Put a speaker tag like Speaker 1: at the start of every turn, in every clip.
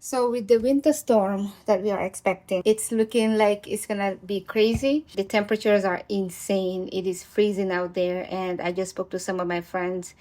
Speaker 1: So with the winter storm that we are expecting, it's looking like it's gonna be crazy. The temperatures are insane. It is freezing out there, and I just spoke to some of my friends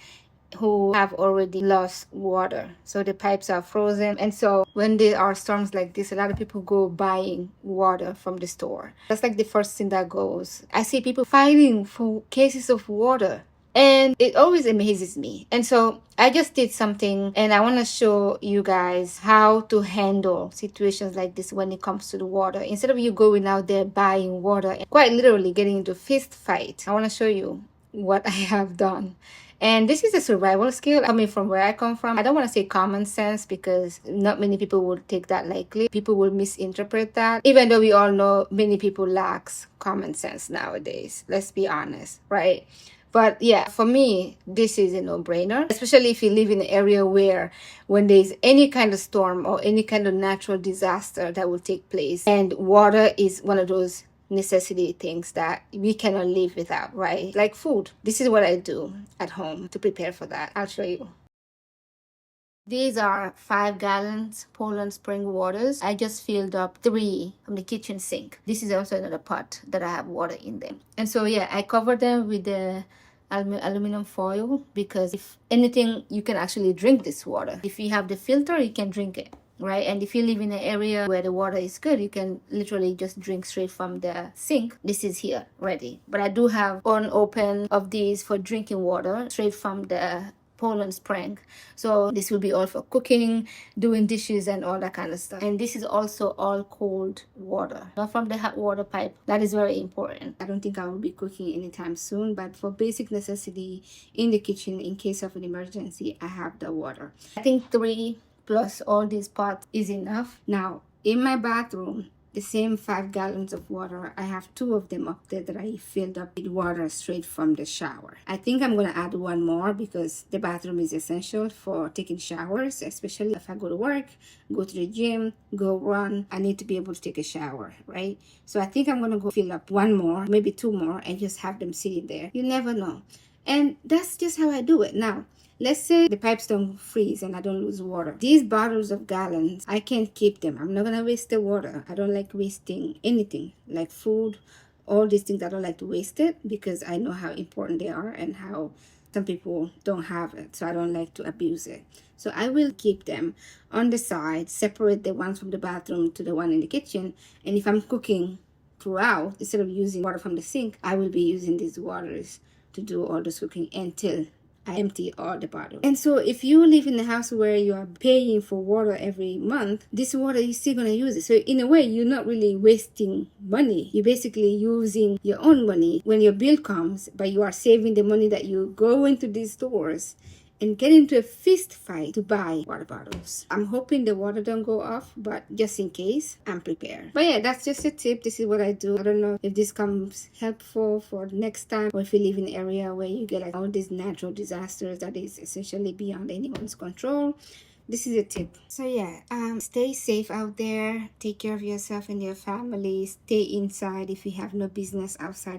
Speaker 1: who have already lost water. So the pipes are frozen. And so when there are storms like this, a lot of people go buying water from the store. That's like the first thing that goes. I see people fighting for cases of water. And it always amazes me. And so I just did something and I want to show you guys how to handle situations like this when it comes to the water. Instead of you going out there buying water and quite literally getting into fist fight, I want to show you what I have done. And this is a survival skill coming from where I come from. I don't want to say common sense because not many people will take that likely. People will misinterpret that, even though we all know many people lacks common sense nowadays. Let's be honest, right? But yeah, for me, this is a no-brainer, especially if you live in an area where when there's any kind of storm or any kind of natural disaster that will take place, and water is one of those necessity things that we cannot live without, right? Like food. This is what I do at home to prepare for that. I'll show you. These are 5 gallons Poland spring waters. I just filled up 3 from the kitchen sink. This is also another pot that I have water in them. And so yeah, I cover them with the aluminum foil because if anything, you can actually drink this water. If you have the filter, you can drink it, right? And if you live in an area where the water is good, you can literally just drink straight from the sink. This is here ready. But I do have unopened of these for drinking water straight from the Poland spring. So this will be all for cooking, doing dishes and all that kind of stuff. And this is also all cold water, not from the hot water pipe. That is very important. I don't think I will be cooking anytime soon, but for basic necessity in the kitchen, in case of an emergency, I have the water. I think 3 plus all these pots is enough. Now, in my bathroom, the same 5 gallons of water, I have 2 of them up there that I filled up with water straight from the shower. I think I'm going to add 1 more because the bathroom is essential for taking showers, especially if I go to work, go to the gym, go run. I need to be able to take a shower, right? So I think I'm going to go fill up 1 more, maybe 2 more, and just have them sitting there. You never know. And that's just how I do it. Now, let's say the pipes don't freeze and I don't lose water. These bottles of gallons, I can't keep them. I'm not going to waste the water. I don't like wasting anything like food, all these things. I don't like to waste it because I know how important they are and how some people don't have it. So I don't like to abuse it. So I will keep them on the side, separate the ones from the bathroom to the one in the kitchen. And if I'm cooking throughout, instead of using water from the sink, I will be using these waters to do all this cooking until I empty all the bottles. And so if you live in a house where you are paying for water every month, this water you're still going to use it. So in a way, you're not really wasting money. You're basically using your own money when your bill comes, but you are saving the money that you go into these stores and get into a fist fight to buy water bottles. I'm hoping the water don't go off, but just in case, I'm prepared. But yeah, that's just a tip. This is what I do. I don't know if this comes helpful for next time, or if you live in an area where you get like all these natural disasters that is essentially beyond anyone's control. This is a tip. So yeah, stay safe out there. Take care of yourself and your family. Stay inside if you have no business outside.